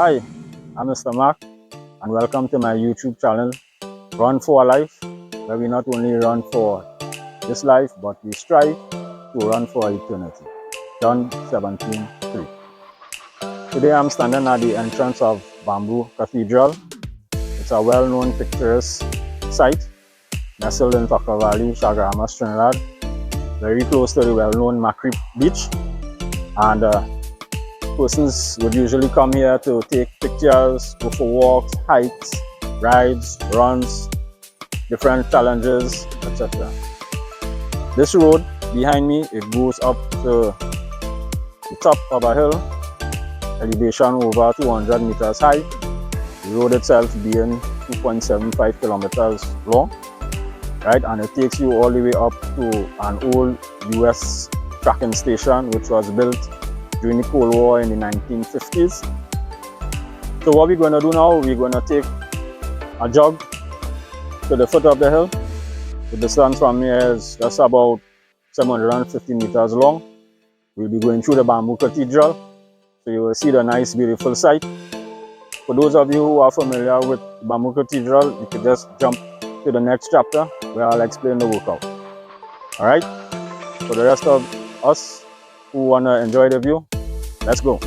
Hi, I'm Mr. Mark, and welcome to my YouTube channel, Run for a Life, where we not only run for this life, but we strive to run for eternity. John 17:3. Today I'm standing at the entrance of Bamboo Cathedral. It's a well-known picturesque site nestled in Tucker Valley, Chaguaramas, Trinidad, very close to the well-known Macri Beach. And persons would usually come here to take pictures, go for walks, hikes, rides, runs, different challenges, etc. This road behind me, it goes up to the top of a hill, elevation over 200 meters high, the road itself being 2.75 kilometers long, right? And it takes you all the way up to an old US tracking station which was built during the Cold War in the 1950s. So what we're going to do now, we're going to take a jog to the foot of the hill. The distance from here is just about 750 meters long. We'll be going through the Bamboo Cathedral, so you will see the nice, beautiful sight. For those of you who are familiar with Bamboo Cathedral, you can just jump to the next chapter where I'll explain the workout. Alright, for the rest of us who want to enjoy the view, let's go.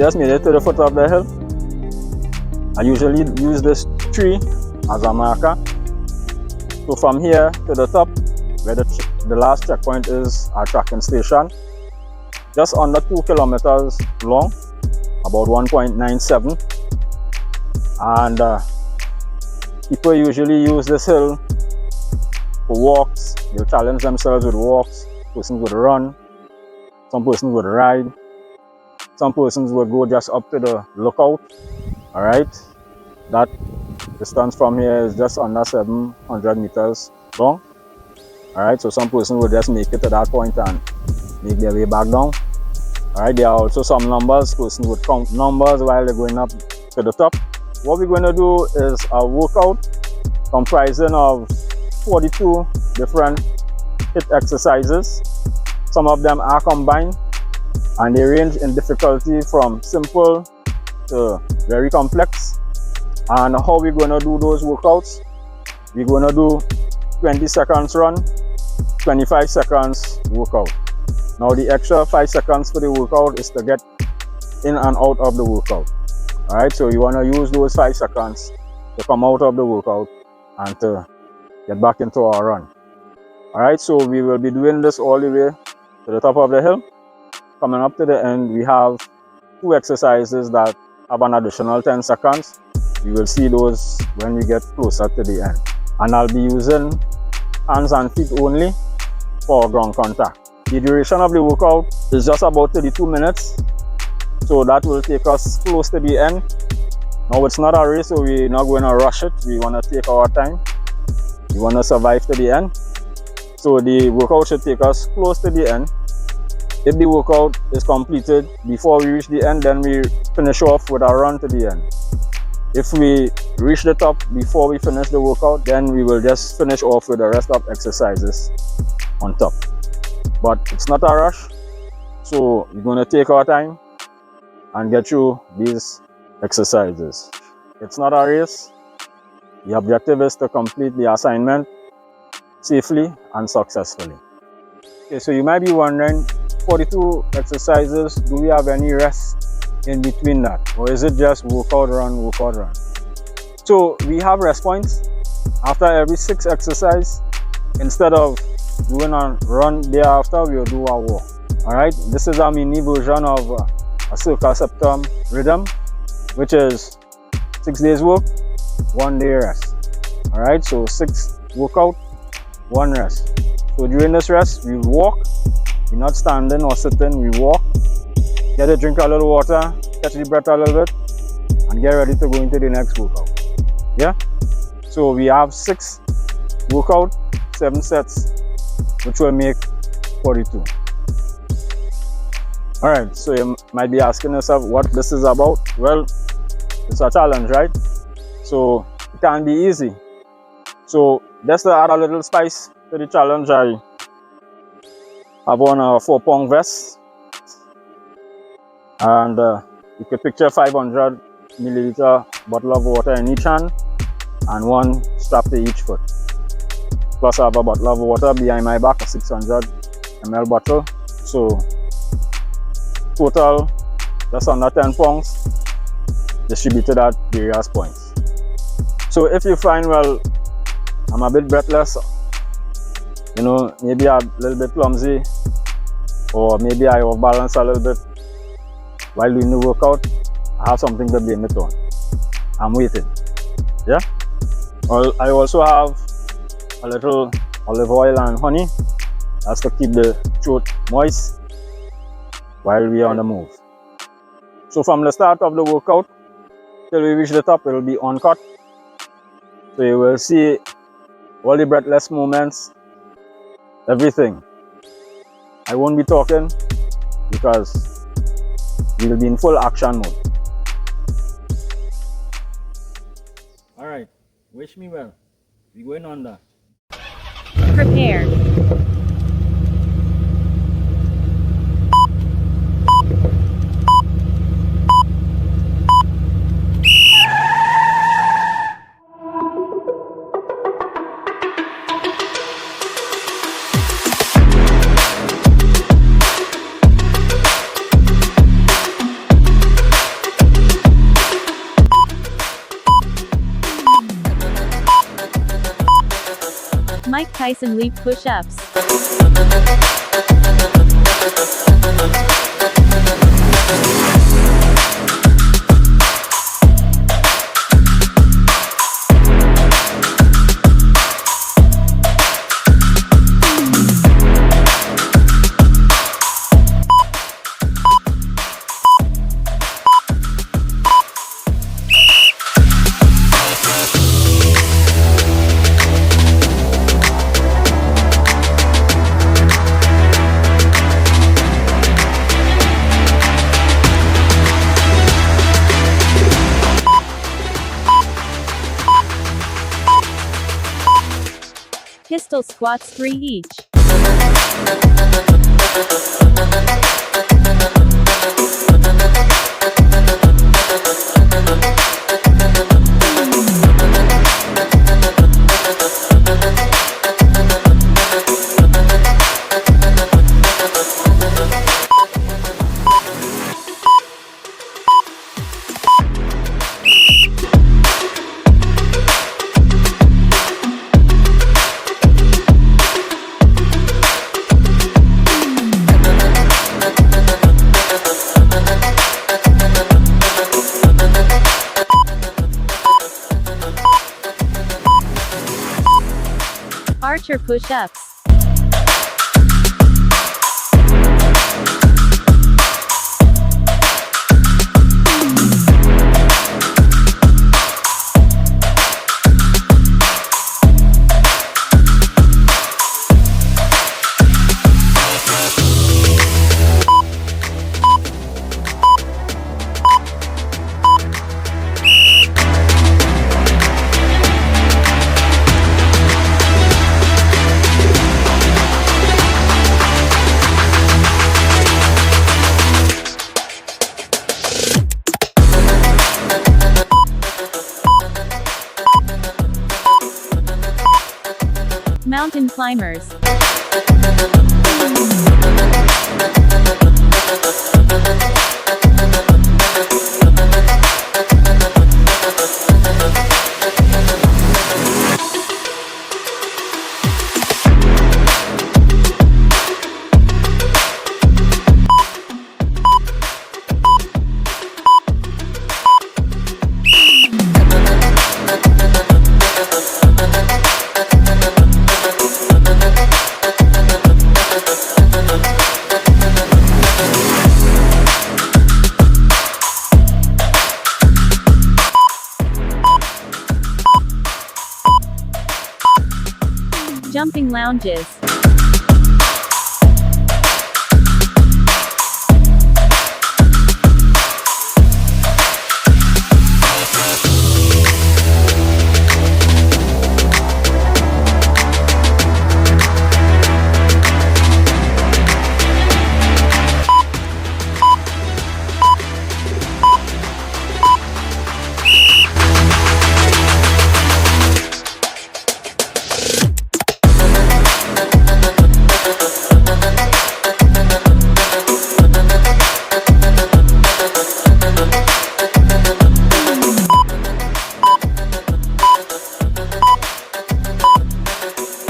just made it to the foot of the hill. I usually use this tree as a marker. So from here to the top, where the last checkpoint is our tracking station, just under 2 kilometers long, about 1.97. And people usually use this hill for walks. They'll challenge themselves with walks. Persons would run, some persons would ride, some persons would go just up to the lookout. All right, that distance from here is just under 700 meters long. All right, so some persons will just make it to that point and make their way back down. All right, there are also some numbers. Persons would count numbers while they're going up to the top. What we're going to do is a workout comprising of 42 different HIIT exercises. Some of them are combined and they range in difficulty from simple to very complex. And how we're going to do those workouts, we're going to do 20 seconds run, 25 seconds workout. Now the extra 5 seconds for the workout is to get in and out of the workout. All right, so you want to use those 5 seconds to come out of the workout and to get back into our run. All right, so we will be doing this all the way to the top of the hill. Coming up to the end, we have 2 exercises that have an additional 10 seconds. We will see those when we get closer to the end. And I'll be using hands and feet only for ground contact. The duration of the workout is just about 32 minutes. So that will take us close to the end. Now it's not a race, so we're not going to rush it. We want to take our time. We want to survive to the end. So the workout should take us close to the end. If the workout is completed before we reach the end, then we finish off with a run to the end. If we reach the top before we finish the workout, then we will just finish off with the rest of exercises on top. But it's not a rush, so we're going to take our time and get through these exercises. It's not a race. The objective is to complete the assignment safely and successfully. Okay, so you might be wondering, 42 exercises, do we have any rest in between that? Or is it just workout, run, workout, run? So we have rest points after every 6 exercise. Instead of doing a run thereafter, we'll do a walk. All right, this is a mini version of a circle septum rhythm, which is 6 days work, 1 day rest. All right, so 6 workout, 1 rest. So during this rest, we walk. We're not standing or sitting, we walk. Get a drink a little water, catch the breath a little bit, and get ready to go into the next workout. Yeah? So we have 6 workout, 7 sets, which will make 42. Alright, so you might be asking yourself what this is about. Well, it's a challenge, right? So it can be easy. So just to add a little spice to the challenge, I have on a 4-pound vest, and you could picture 500 milliliter bottle of water in each hand and 1 strapped to each foot. Plus I have a bottle of water behind my back, a 600 ml bottle. So total just under 10 pounds distributed at various points. So if you find, well, I'm a bit breathless, you know, maybe I'm a little bit clumsy, or maybe I off balance a little bit while doing the workout, I have something to blame it on. I'm waiting. Yeah? Well, I also have a little olive oil and honey. That's to keep the throat moist while we are on the move. So from the start of the workout till we reach the top, it will be uncut. So you will see all the breathless moments, everything. I won't be talking because we will be in full action mode. Alright, wish me well. We're going on that. Prepare. Mike Tyson leap push-ups. Pistol squats 3 each. Archer push-ups. Mountain climbers. Jumping lounges.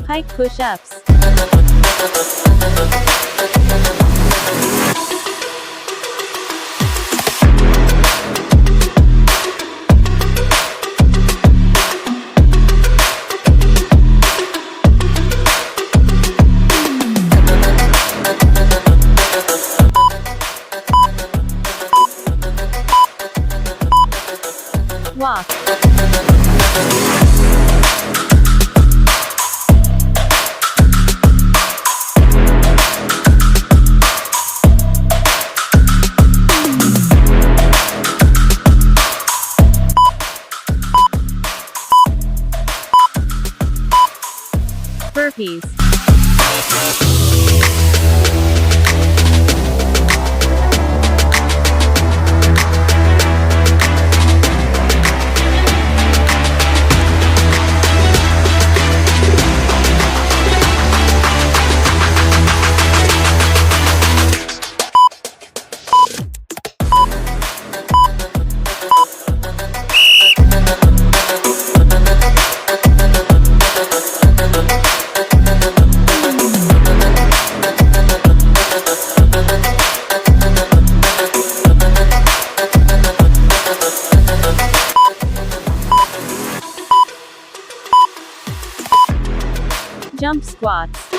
Hike push-ups. Walk. Burpees. squats.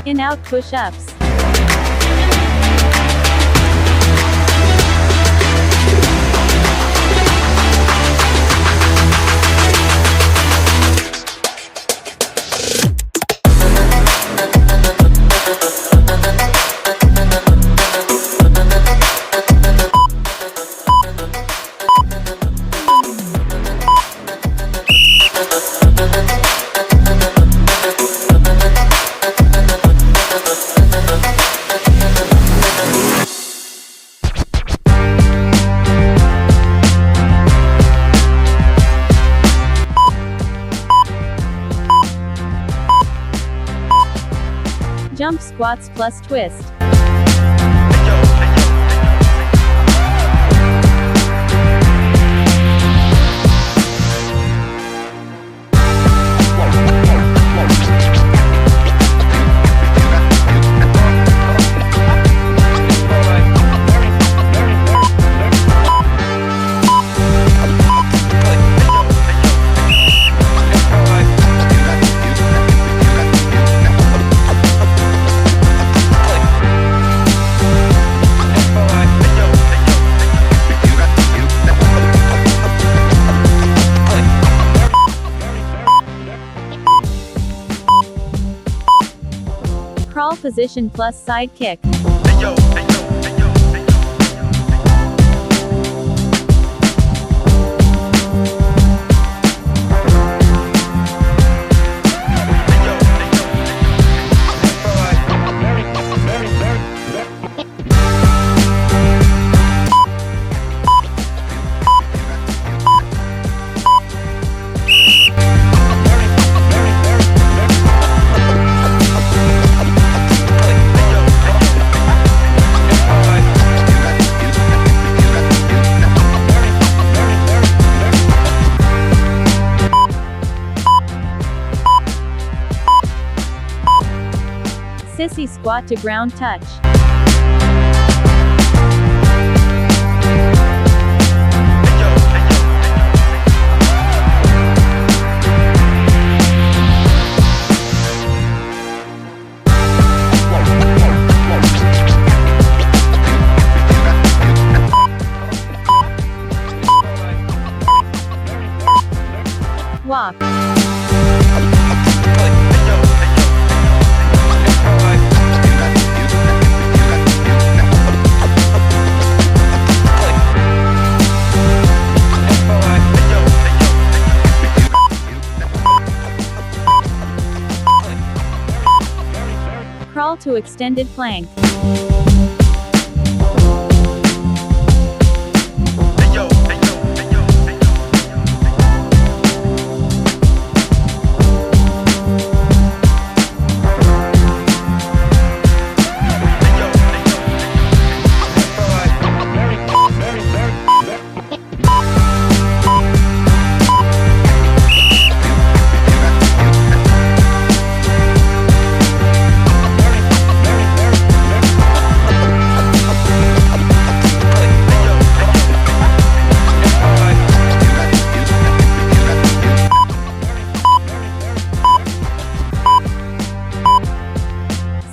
In-out push-ups. Jump squats plus twist. Crawl position plus side kick. Sissy squat to ground touch. Walk. Crawl to extended plank.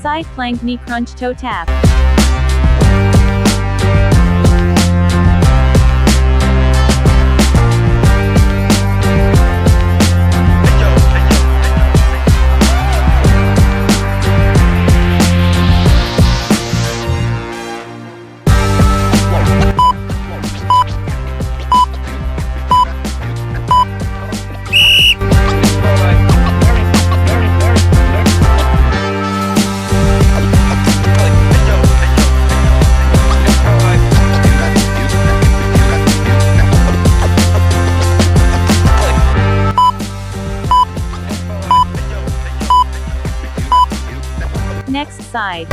Side plank knee crunch toe tap. side.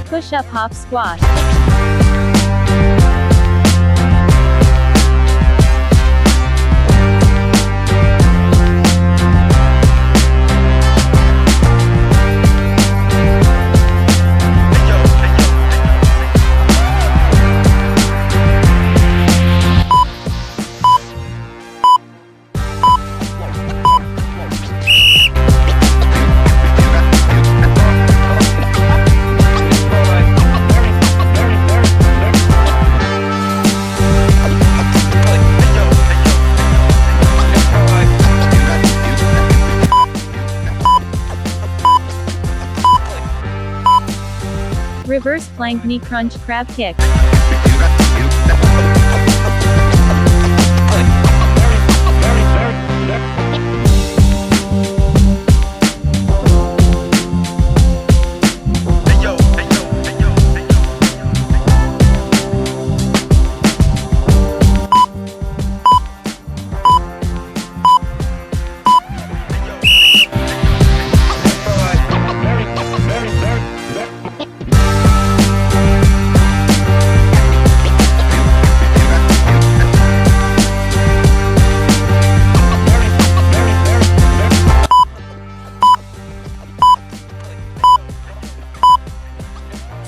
Push-up hop squat. Reverse plank knee crunch crab kick.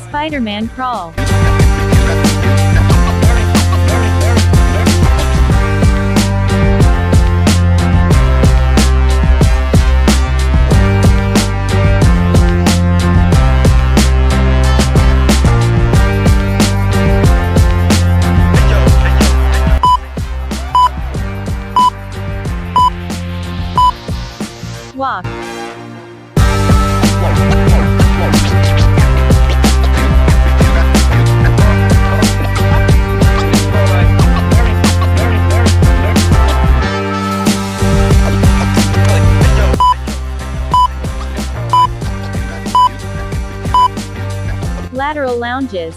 Spider-Man crawl. Walk. Lateral lounges.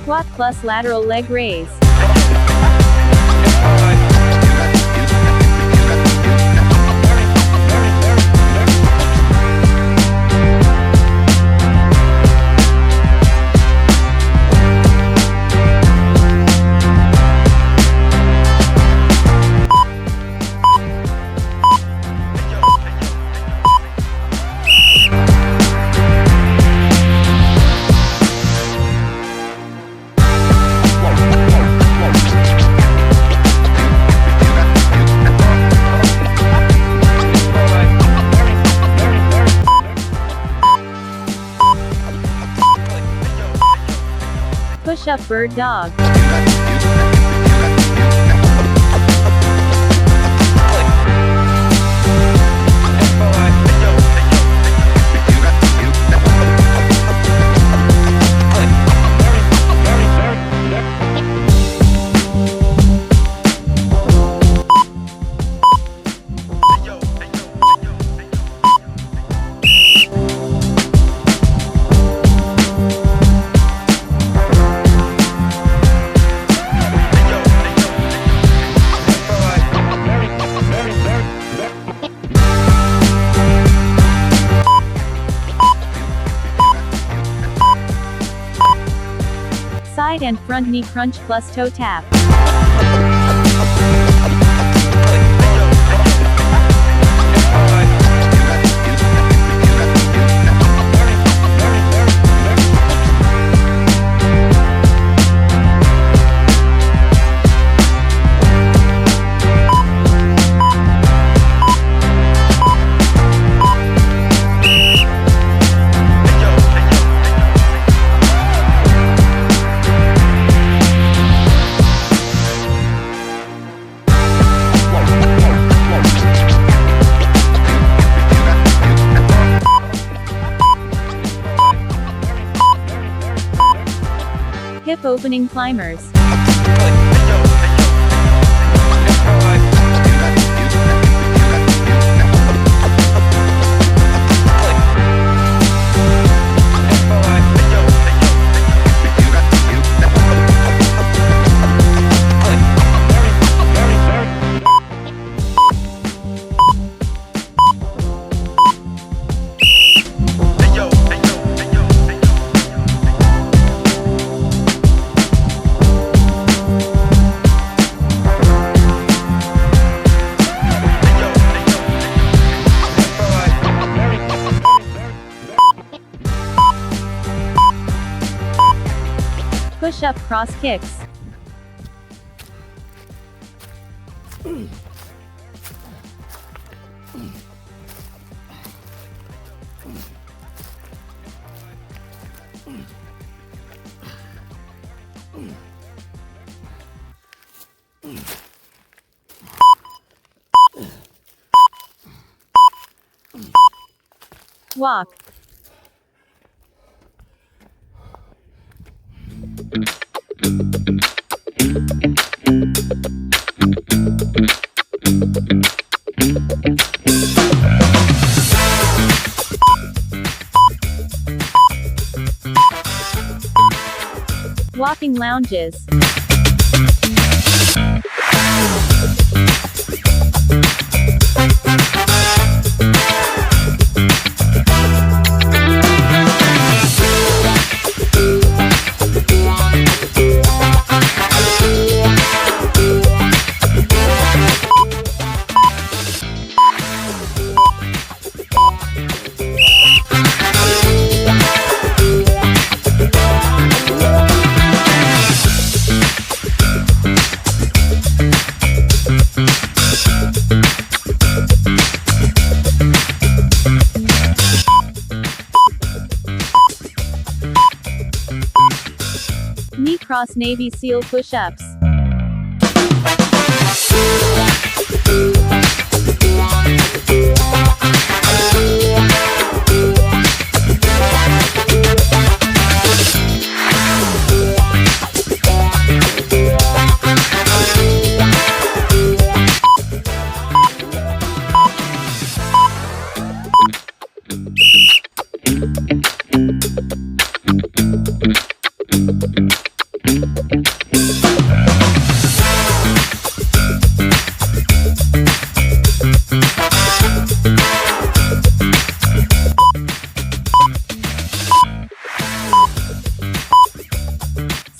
Squat plus lateral leg raise. Push-up bird dog. Side and front knee crunch plus toe tap. Hip opening climbers. Push-up cross kicks. Walk. Walking lounges. Knee cross Navy SEAL push-ups.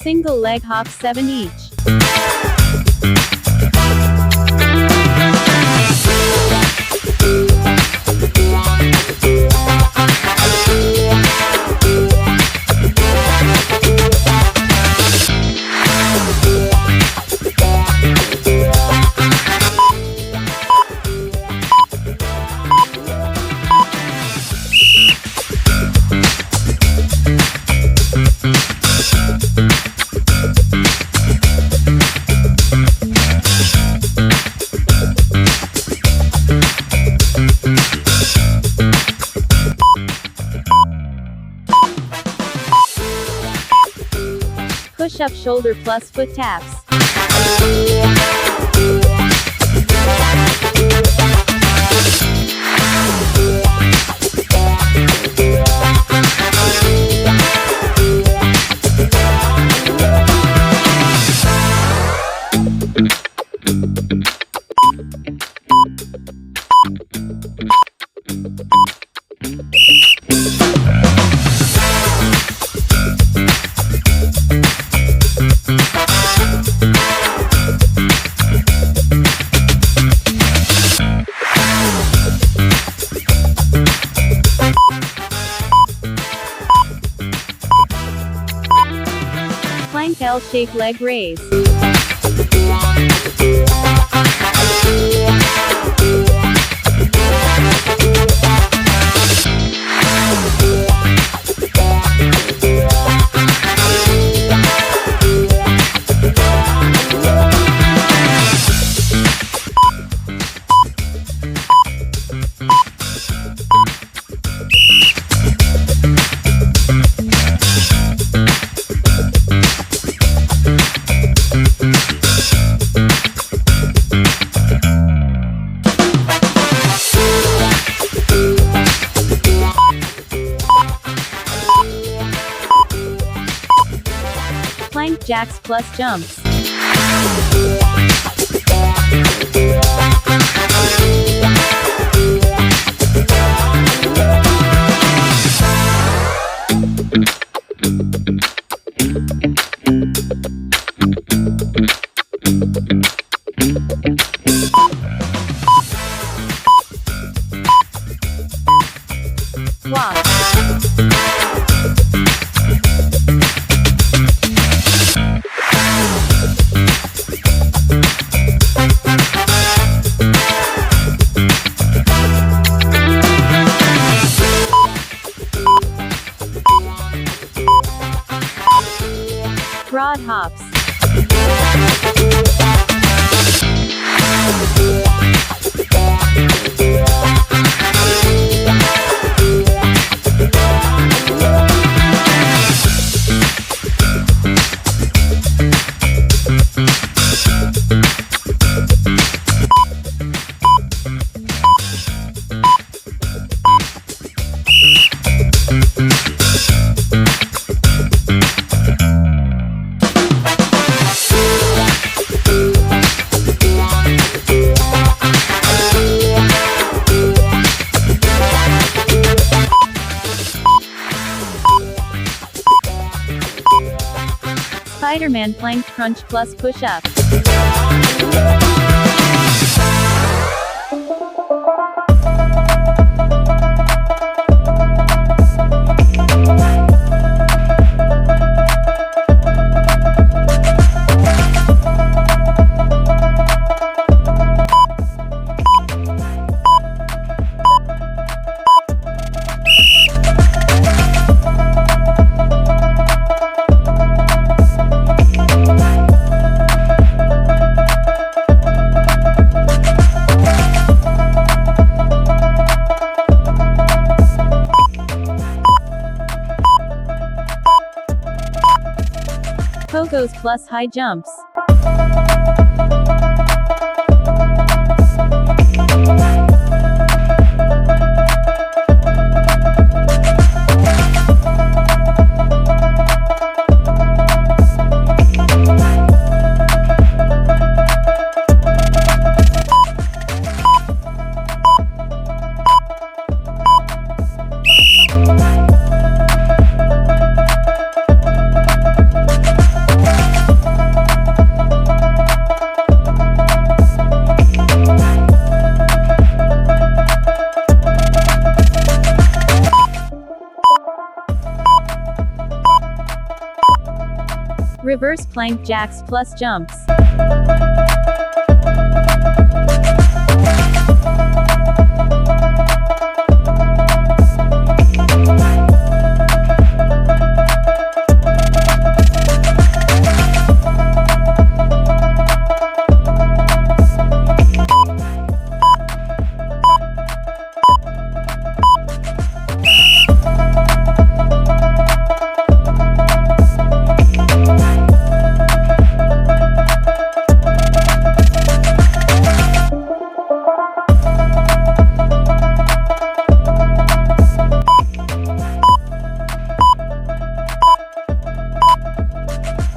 Single leg hops 7 each. Push-up shoulder plus foot taps. L-shaped leg raise. Plank jacks plus jumps. Walk. Broad hops. Spider-Man plank crunch plus push-up. Pogos plus high jumps. Reverse plank jacks plus jumps.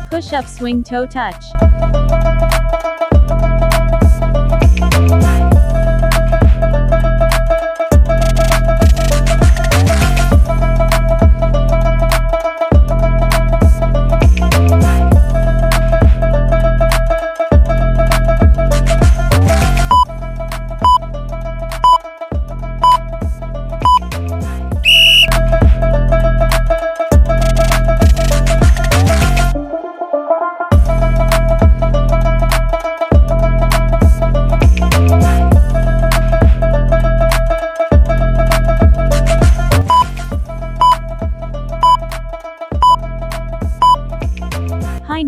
Push-up swing toe touch.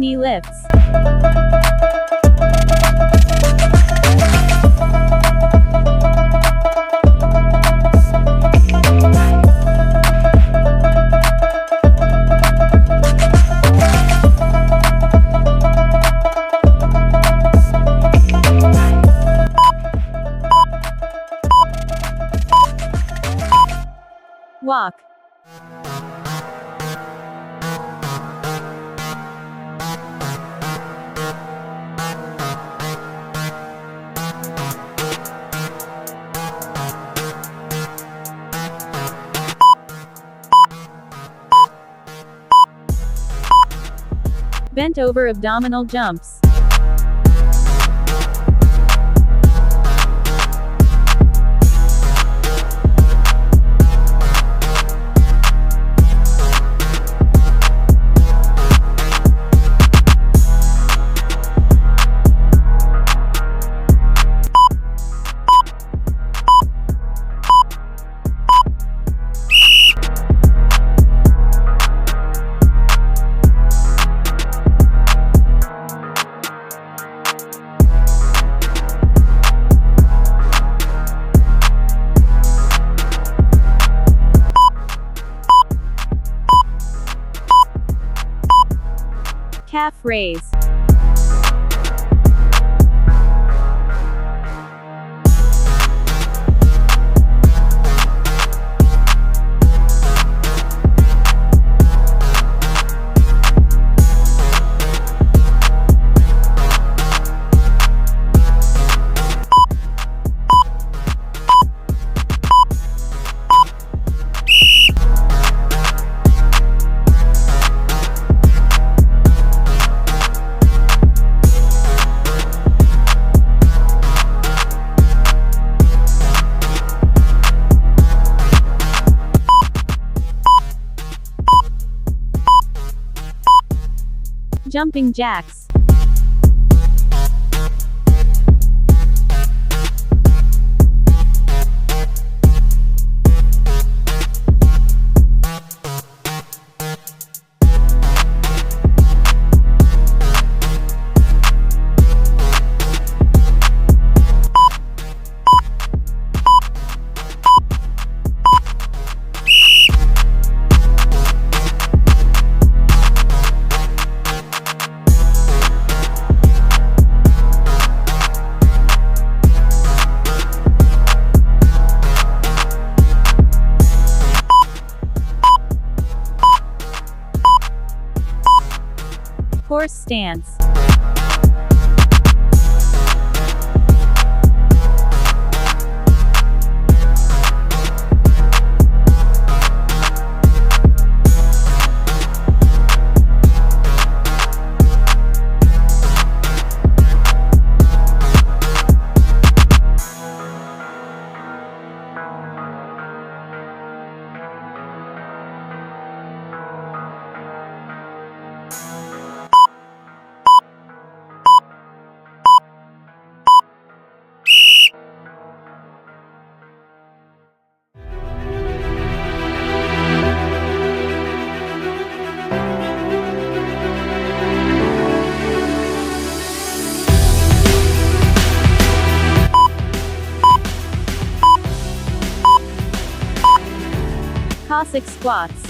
knee lifts. Walk. Bent over abdominal jumps. Calf raise. Jumping jacks. Horse stance. Cossack squats.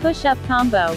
Push-up combo.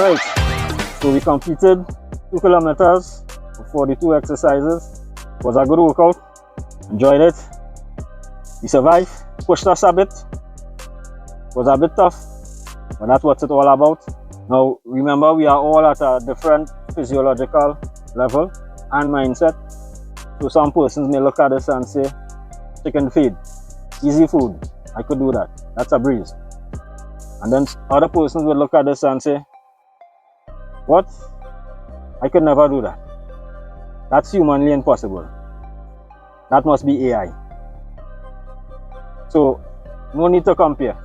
Alright, so we completed 2 kilometers, 42 exercises. Was a good workout, enjoyed it. We survived, pushed us a bit, was a bit tough, but that's what it's all about. Now remember, we are all at a different physiological level and mindset. So some persons may look at this and say, chicken feed, easy food, I could do that, that's a breeze. And then other persons would look at this and say, what? I could never do that. That's humanly impossible. That must be AI. So no need to compare.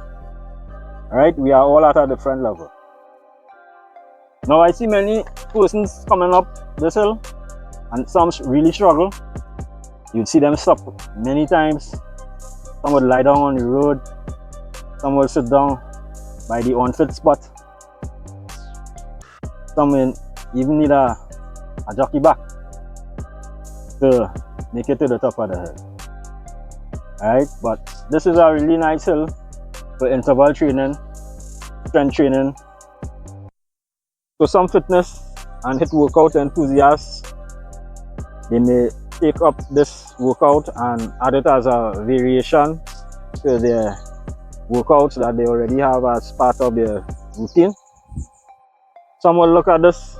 Alright, we are all at a different level. Now I see many persons coming up this hill and some really struggle. You'd see them stop many times. Some would lie down on the road. Some will sit down by the unfit spot. Some will even need a jockey back to make it to the top of the hill. Alright, but this is a really nice hill for interval training, strength training. So some fitness and HIIT workout enthusiasts, they may take up this workout and add it as a variation to their workouts that they already have as part of their routine. Some will look at this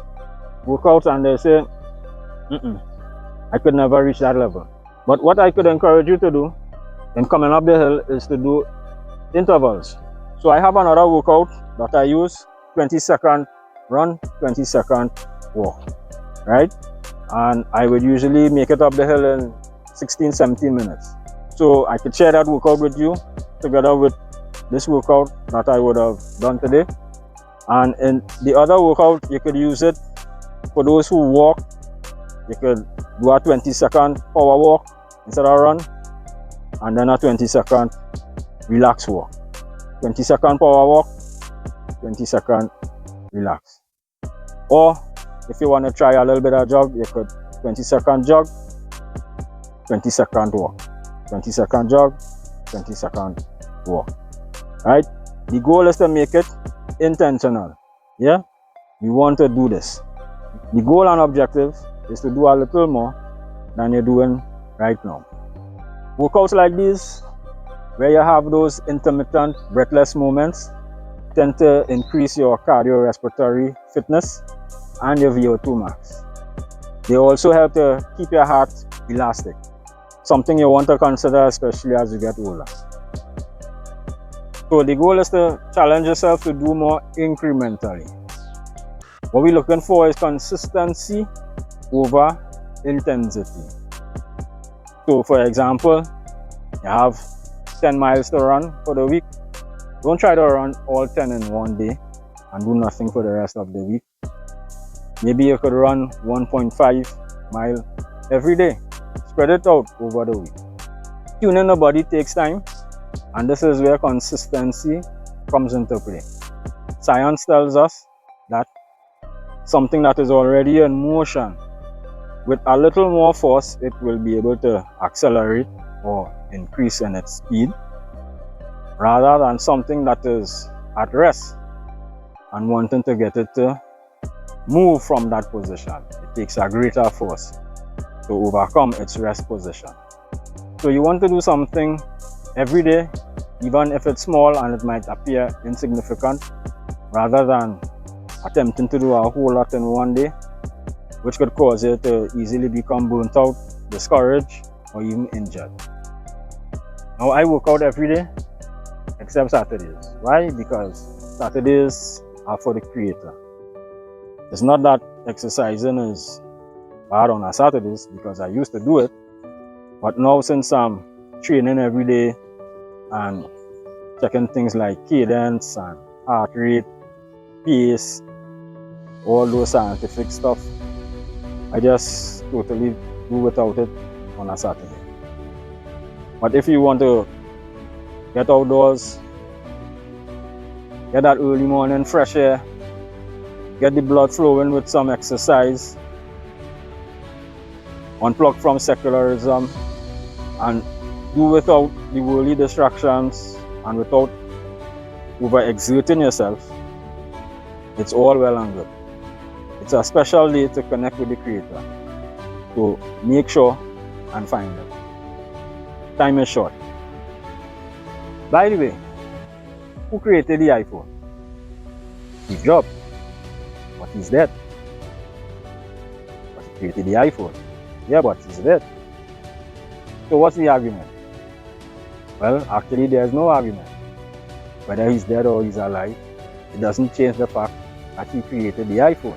workout and they say, I could never reach that level. But what I could encourage you to do in coming up the hill is to do intervals. So I have another workout that I use, 20-second run, 20-second walk, right? And I would usually make it up the hill in 16-17 minutes. So I could share that workout with you together with this workout that I would have done today. And in the other workout, you could use it for those who walk. You could do a 20-second power walk instead of run, and then a 20-second relax walk. 20-second power walk, 20-second relax. Or if you want to try a little bit of jog, you could 20-second jog, 20-second walk, 20-second jog, 20-second walk. Right? The goal is to make it intentional. Yeah, we want to do this. The goal and objective is to do a little more than you're doing right now. Workouts like these, where you have those intermittent breathless moments, tend to increase your cardiorespiratory fitness and your VO2 max. They also help to keep your heart elastic, something you want to consider especially as you get older. So the goal is to challenge yourself to do more incrementally. What we're looking for is consistency over intensity. So for example, you have 10 miles to run for the week. Don't try to run all 10 in one day and do nothing for the rest of the week. Maybe you could run 1.5 mile every day. Spread it out over the week. Tuning the body takes time, and this is where consistency comes into play. Science tells us that something that is already in motion, with a little more force, it will be able to accelerate or increase in its speed, rather than something that is at rest and wanting to get it to move from that position. It takes a greater force to overcome its rest position. So you want to do something every day, even if it's small and it might appear insignificant, rather than attempting to do a whole lot in one day, which could cause you to easily become burnt out, discouraged, or even injured. Now I work out every day except Saturdays. Why? Because Saturdays are for the creator. It's not that exercising is bad on a Saturdays, because I used to do it, but now since I'm training every day and checking things like cadence and heart rate, pace, all those scientific stuff, I just totally do without it on a Saturday. But if you want to get outdoors, get that early morning fresh air, get the blood flowing with some exercise, unplug from secularism, and do without the worldly distractions and without overexerting yourself, It's all well and good. It's a special day to connect with the Creator, to make sure and find Him. Time is short. By the way, who created the iPhone? Steve Jobs. But he's dead. But he created the iPhone. Yeah, but he's dead. So what's the argument? Well, actually there's no argument. Whether he's dead or he's alive, it doesn't change the fact that he created the iPhone.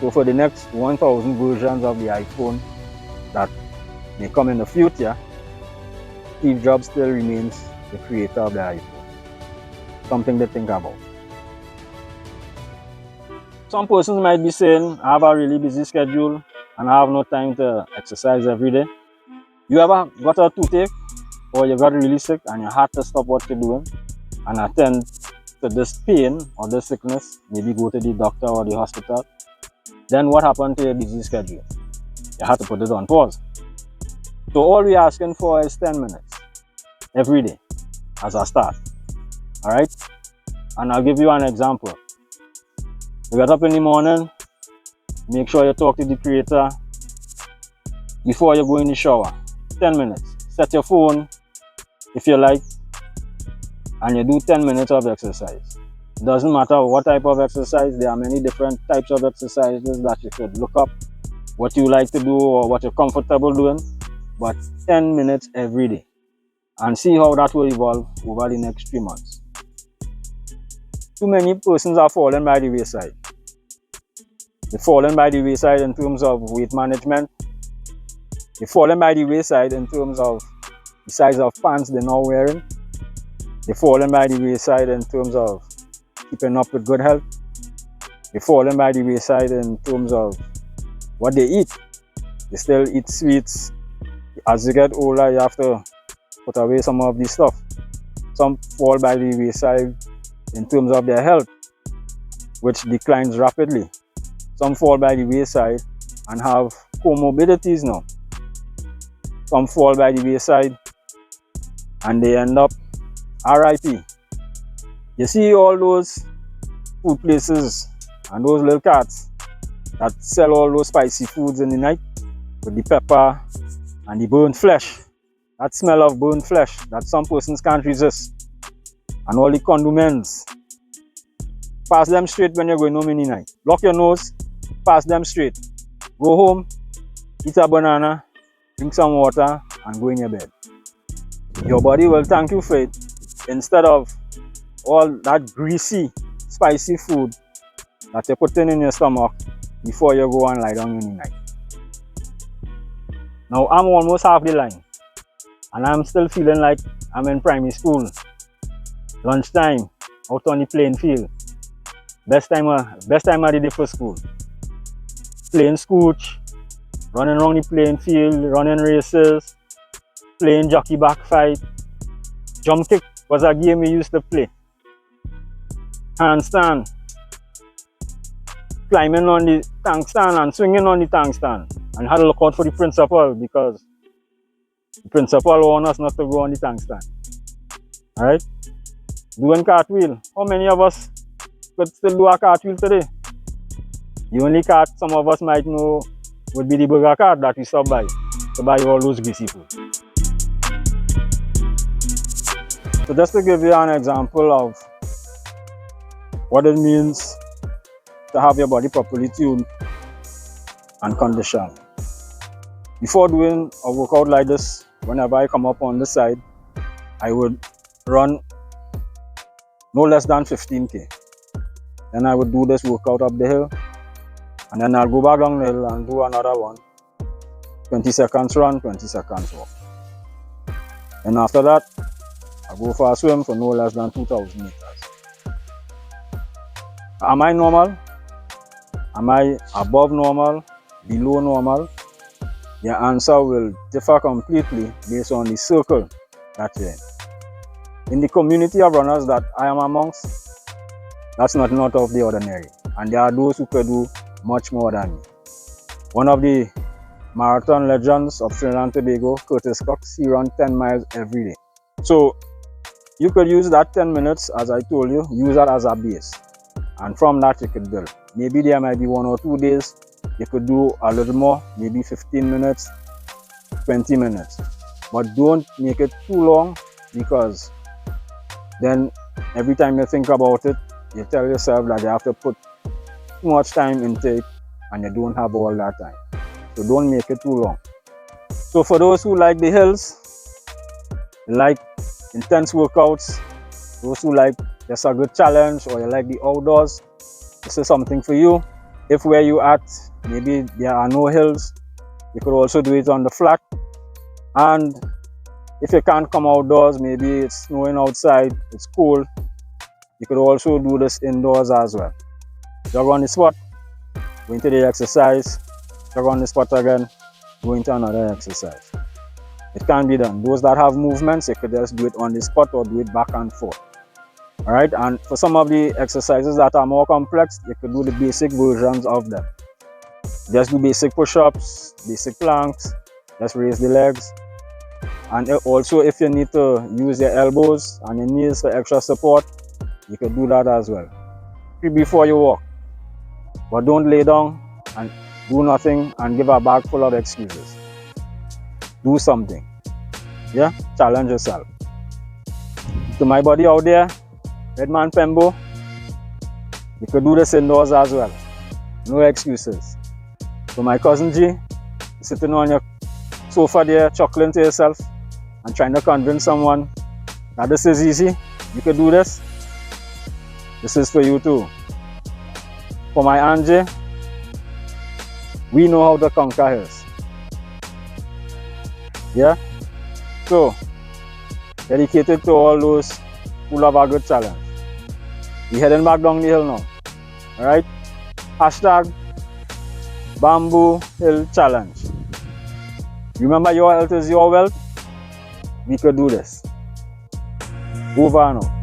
So for the next 1,000 versions of the iPhone that may come in the future, Steve Jobs still remains the creator of the iPhone. Something to think about. Some persons might be saying, I have a really busy schedule and I have no time to exercise every day. You ever got a toothache or you got really sick and you had to stop what you're doing and attend to this pain or this sickness, maybe go to the doctor or the hospital? Then what happened to your busy schedule? You had to put it on pause. So all we're asking for is 10 minutes every day as a start. Alright? And I'll give you an example. You get up in the morning, make sure you talk to the Creator before you go in the shower. 10 minutes. Set your phone if you like, and you do 10 minutes of exercise. It doesn't matter what type of exercise, there are many different types of exercises that you could look up, what you like to do or what you're comfortable doing, but 10 minutes every day. And see how that will evolve over the next 3 months. Too many persons are falling by the wayside. They're falling by the wayside in terms of weight management. They're falling by the wayside in terms of the size of pants they're now wearing. They're falling by the wayside in terms of keeping up with good health. They're falling by the wayside in terms of what they eat. They still eat sweets. As you get older, you have to put away some of this stuff. Some fall by the wayside in terms of their health, which declines rapidly. Some fall by the wayside and have comorbidities now. Some fall by the wayside and they end up RIP. You see all those food places and those little carts that sell all those spicy foods in the night with the pepper and the burnt flesh. That smell of burnt flesh that some persons can't resist. And all the condiments. Pass them straight when you're going home in the night. Block your nose, pass them straight. Go home, eat a banana, drink some water, and go in your bed. Your body will thank you for it instead of all that greasy, spicy food that you're putting in your stomach before you go and lie down in the night. Now I'm almost half the line and I'm still feeling like I'm in primary school. Lunchtime, out on the playing field. Best time of the day for school. Playing scooch, running around the playing field, running races, playing jockey back fight. Jump kick was a game we used to play. Handstand, climbing on the tank stand and swinging on the tank stand. And you had to look out for the principal because the principal warned us not to go on the tank stand. Alright? Doing cartwheel. How many of us could still do a cartwheel today? The only cart some of us might know would be the burger cart that we stop by to buy all those greasy food. So just to give you an example of what it means to have your body properly tuned and conditioned. Before doing a workout like this, whenever I come up on the side, I would run no less than 15K. Then I would do this workout up the hill, and then I'll go back down the hill and do another one. 20 seconds run, 20 seconds walk. And after that, I go for a swim for no less than 2,000 meters. Am I normal? Am I above normal? Below normal? Your answer will differ completely based on the circle that you're in. In the community of runners that I am amongst, that's not out of the ordinary. And there are those who could do much more than me. One of the marathon legends of Trinidad and Tobago, Curtis Cox, he runs 10 miles every day. So you could use that 10 minutes, as I told you, use that as a base. And from that, you could build. Maybe there might be 1 or 2 days. You could do a little more, maybe 15 minutes, 20 minutes. But don't make it too long, because then every time you think about it, you tell yourself that you have to put too much time into it and you don't have all that time. So don't make it too long. So for those who like the hills, like intense workouts, those who like just a good challenge, or you like the outdoors, this is something for you. If where you at, maybe there are no hills, you could also do it on the flat. And if you can't come outdoors, maybe it's snowing outside, it's cold, you could also do this indoors as well. Jog on the spot, go into the exercise, jog on the spot again, go into another exercise. It can be done. Those that have movements, you could just do it on the spot or do it back and forth. All right, and for some of the exercises that are more complex, you could do the basic versions of them. Just do basic push-ups, basic planks, just raise the legs. And also, if you need to use your elbows and your knees for extra support, you could do that as well before you walk. But don't lay down and do nothing and give a bag full of excuses. Do something. Yeah, challenge yourself. To my buddy out there, Redman Pembo, you could do this indoors as well. No excuses. To my cousin G, sitting on your sofa there, chuckling to yourself and trying to convince someone that this is easy, you could do this. This is for you too. For my Angie, we know how to conquer hills. Yeah? So, dedicated to all those who love a good challenge. We're heading back down the hill now. Alright? Hashtag Bamboo Hill Challenge. Remember, your health is your wealth. We could do this. Over and out.